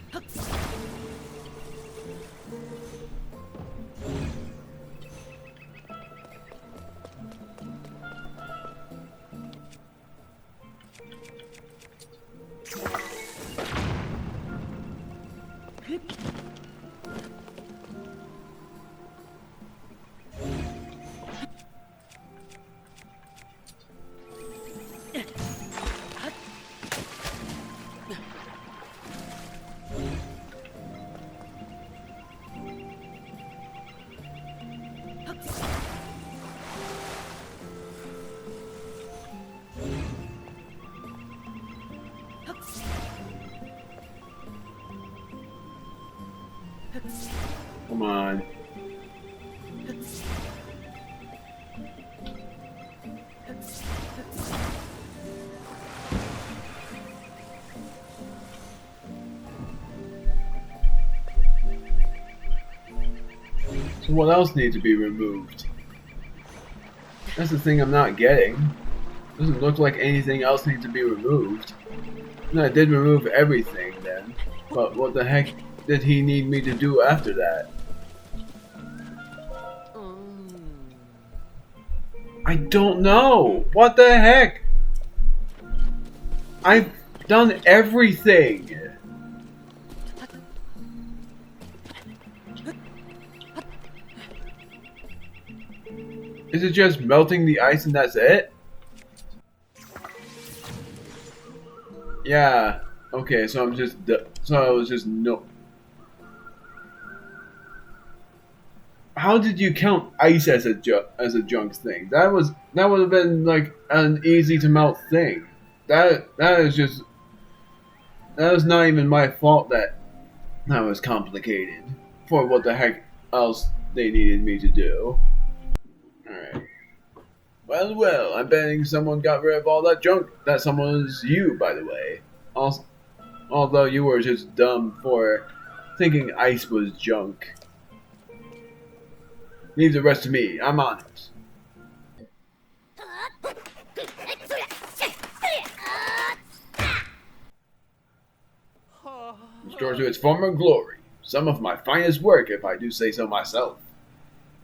Come on. So what else needs to be removed? That's the thing I'm not getting. Doesn't look like anything else needs to be removed. And I did remove everything then. But what the heck did he need me to do after that? I don't know! What the heck? I've done everything! Is it just melting the ice and that's it? Yeah. Okay, so I'm just... So I was just no... How did you count ice as a junk thing? That would have been like an easy to melt thing. That was not even my fault that was complicated for what the heck else they needed me to do. Alright. Well, I'm betting someone got rid of all that junk. That someone is you, by the way. Also, although you were just dumb for thinking ice was junk. Leave the rest to me. I'm on it. Restore to its former glory. Some of my finest work, if I do say so myself.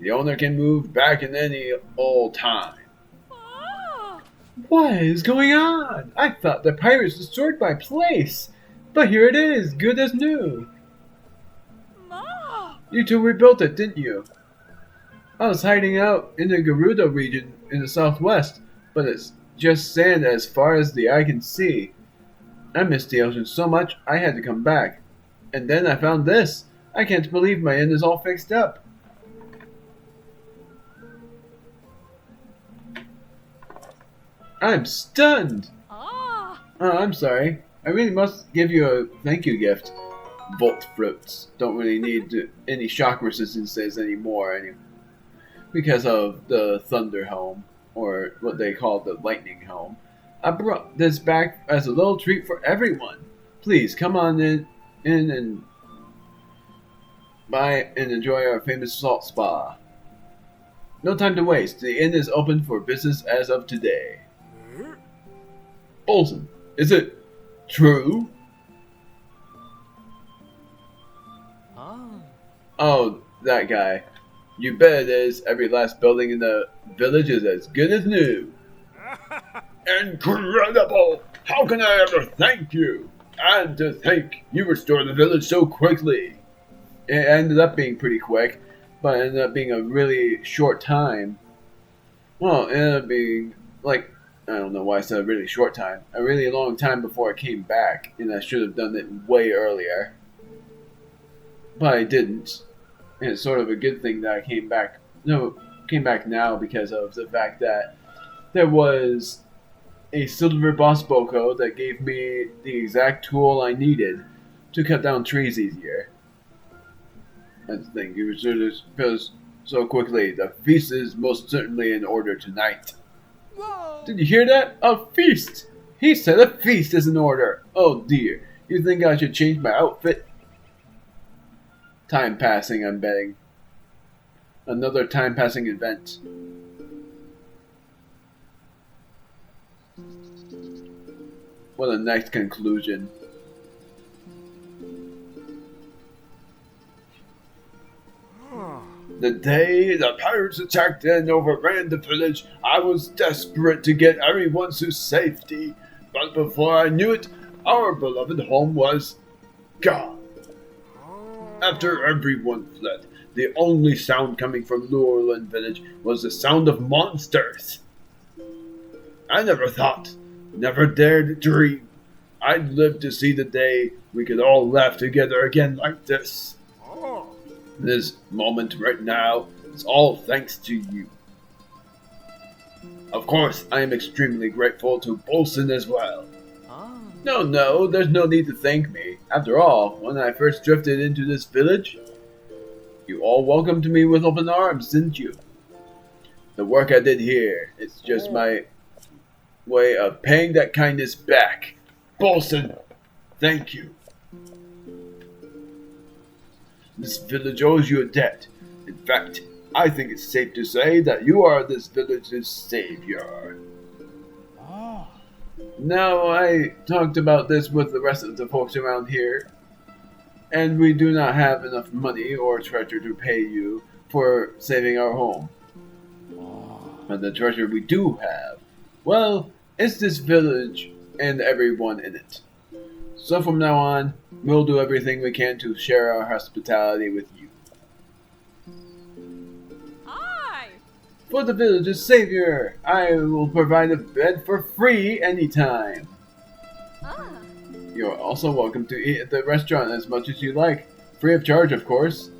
The owner can move back in any old time. What is going on? I thought the pirates destroyed my place. But here it is, good as new. You two rebuilt it, didn't you? I was hiding out in the Gerudo region in the southwest, but just sand as far as the eye can see. I missed the ocean so much I had to come back. And then I found this. I can't believe my end is all fixed up. I'm stunned. Oh, I'm sorry. I really must give you a thank you gift. Volt fruits don't really need any shock resistances anymore because of the Thunder Home, or what they call the Lightning Home. I brought this back as a little treat for everyone. Please come on in and buy and enjoy our famous salt spa. No time to waste. The inn is open for business as of today. Bolson, is it true? Oh, that guy. You bet it is. Every last building in the village is as good as new. Incredible! How can I ever thank you? And to think you restored the village so quickly. It ended up being pretty quick, but it ended up being a really short time. Well, it ended up being, like, I don't know why I said a really short time. A really long time before I came back, and I should have done it way earlier. But I didn't. And it's sort of a good thing that I came back. No, came back now because of the fact that there was a silver boss boko that gave me the exact tool I needed to cut down trees easier. That's the thing. You finished so quickly. The feast is most certainly in order tonight. Whoa. Did you hear that? A feast! He said a feast is in order. Oh dear. You think I should change my outfit? Time passing, I'm betting. Another time passing event. What a nice conclusion. The day the pirates attacked and overran the village, I was desperate to get everyone to safety. But before I knew it, our beloved home was gone. After everyone fled, the only sound coming from Lurelin Village was the sound of monsters. I never thought, never dared dream, I'd live to see the day we could all laugh together again like this. This moment right now is all thanks to you. Of course, I am extremely grateful to Bolson as well. No, there's no need to thank me. After all, when I first drifted into this village, you all welcomed me with open arms, didn't you? The work I did here, it's just my way of paying that kindness back. Bolson, thank you. This village owes you a debt. In fact, I think it's safe to say that you are this village's savior. Now, I talked about this with the rest of the folks around here, and we do not have enough money or treasure to pay you for saving our home. But the treasure we do have, well, it's this village and everyone in it. So from now on, we'll do everything we can to share our hospitality with you. For the village's savior, I will provide a bed for free anytime. You're also welcome to eat at the restaurant as much as you like. Free of charge, of course.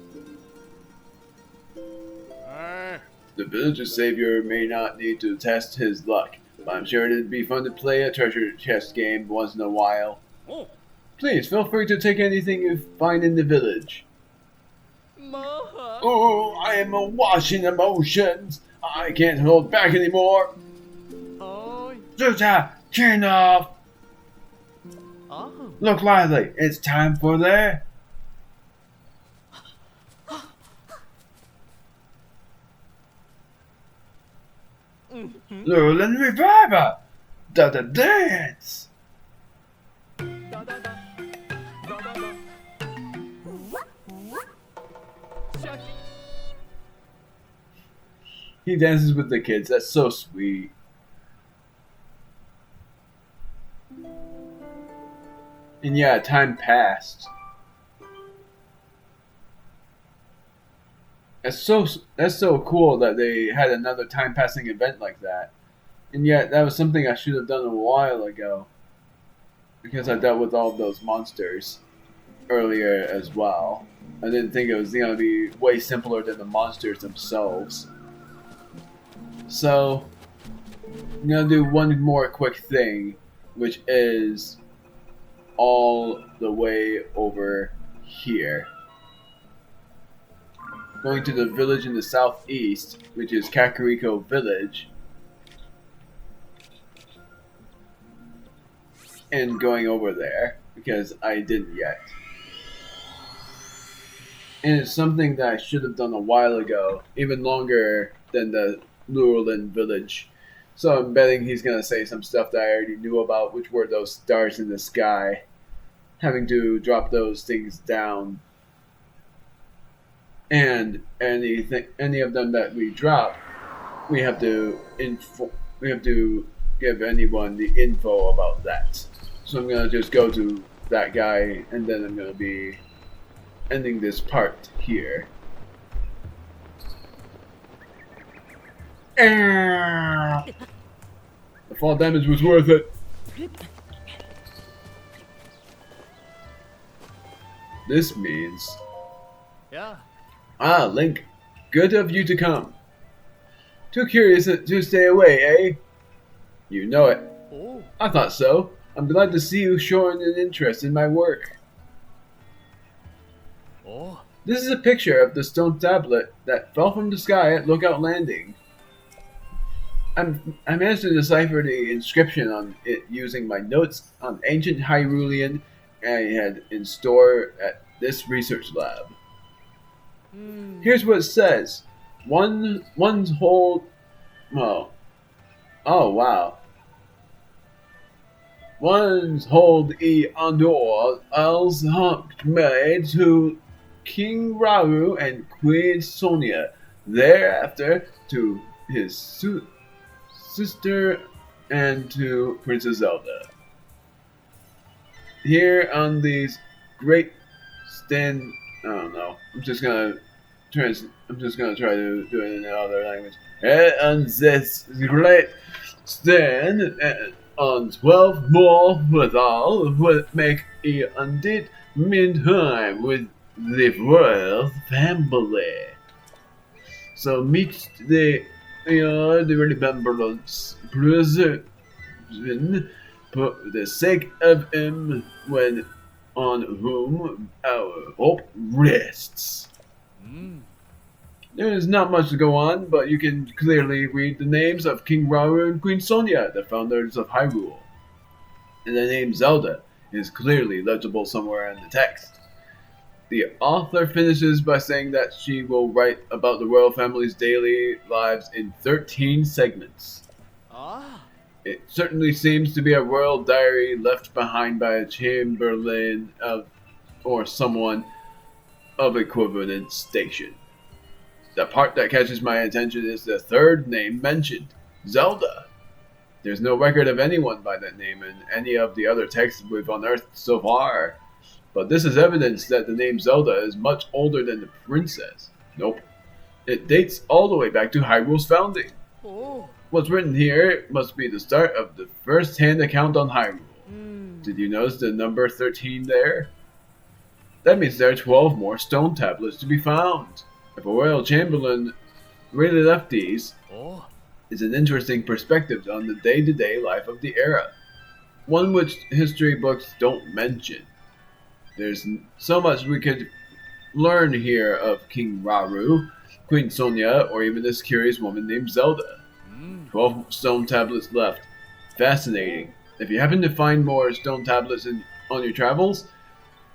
The village's savior may not need to test his luck, but I'm sure it'd be fun to play a treasure chest game once in a while. Please, feel free to take anything you find in the village. Oh, I am awash in emotions. I can't hold back anymore. Zuta, chin off. Look lively. It's time for the Lurelin Revival. The dance. He dances with the kids. That's so sweet. And yeah, time passed. That's so cool that they had another time passing event like that. And yet, that was something I should have done a while ago. Because I dealt with all of those monsters earlier as well. I didn't think it was going to be way simpler than the monsters themselves. So, I'm going to do one more quick thing, which is all the way over here. Going to the village in the southeast, which is Kakariko Village. And going over there, because I didn't yet. And it's something that I should have done a while ago, even longer than the Lurelin Village. So I'm betting he's going to say some stuff that I already knew about, which were those stars in the sky. Having to drop those things down. And any of them that we drop, we have to give anyone the info about that. So I'm going to just go to that guy, and then I'm going to be ending this part here. The fall damage was worth it. This means... Yeah. Ah, Link. Good of you to come. Too curious to stay away, eh? You know it. Oh. I thought so. I'm glad to see you showing an interest in my work. Oh. This is a picture of the stone tablet that fell from the sky at Lookout Landing. I managed to decipher the inscription on it using my notes on ancient Hyrulean I had in store at this research lab. Here's what it says. One's whole... Oh wow. One's hold e honor als made to King Rauru and Queen Sonia. Thereafter to his sister and to Princess Zelda. Here on these great stand... I don't know. I'm just gonna try to do it in another language. And this great stand on 12 more withal would make a indeed meantime with the royal family. So meet the remembrance present for the sake of him when on whom our hope rests. There is not much to go on, but you can clearly read the names of King Rauru and Queen Sonia, the founders of Hyrule. And the name Zelda is clearly legible somewhere in the text. The author finishes by saying that she will write about the royal family's daily lives in 13 segments. It certainly seems to be a royal diary left behind by a chamberlain or someone of equivalent station. The part that catches my attention is the third name mentioned, Zelda. There's no record of anyone by that name in any of the other texts we've unearthed so far. But this is evidence that the name Zelda is much older than the princess. Nope. It dates all the way back to Hyrule's founding. What's written here must be the start of the first-hand account on Hyrule. Did you notice the number 13 there? That means there are 12 more stone tablets to be found. If a royal chamberlain really left these, it's an interesting perspective on the day-to-day life of the era. One which history books don't mention. There's so much we could learn here of King Rauru, Queen Sonia, or even this curious woman named Zelda. 12 stone tablets left. Fascinating. If you happen to find more stone tablets on your travels,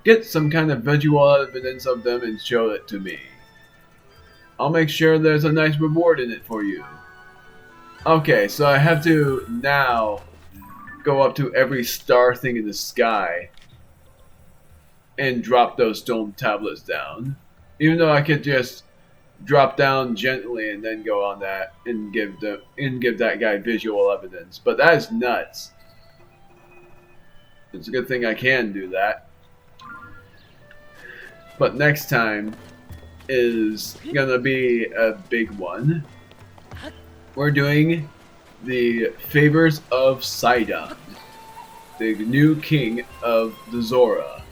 get some kind of visual evidence of them and show it to me. I'll make sure there's a nice reward in it for you. Okay, so I have to now go up to every star thing in the sky and drop those stone tablets down. Even though I could just drop down gently and then go on that and give that guy visual evidence. But that is nuts. It's a good thing I can do that. But next time is gonna be a big one. We're doing the favors of Sidon, the new king of the Zora.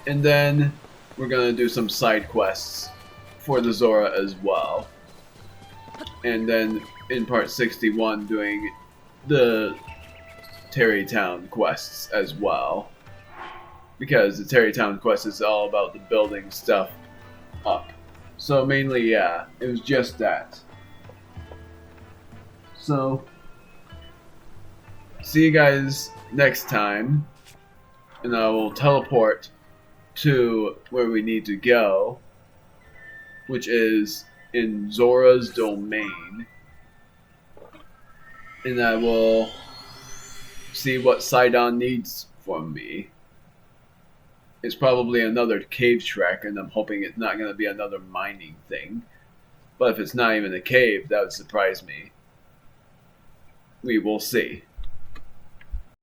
And then we're gonna do some side quests for the Zora as well. And then in part 61 doing the Terrytown quests as well. Because the Terrytown quest is all about the building stuff up. So mainly, yeah, it was just that. So, see you guys next time. And I will teleport to where we need to go, which is in Zora's domain. And I will see what Sidon needs from me. It's probably another cave trek, and I'm hoping it's not going to be another mining thing. But if it's not even a cave, that would surprise me. We will see.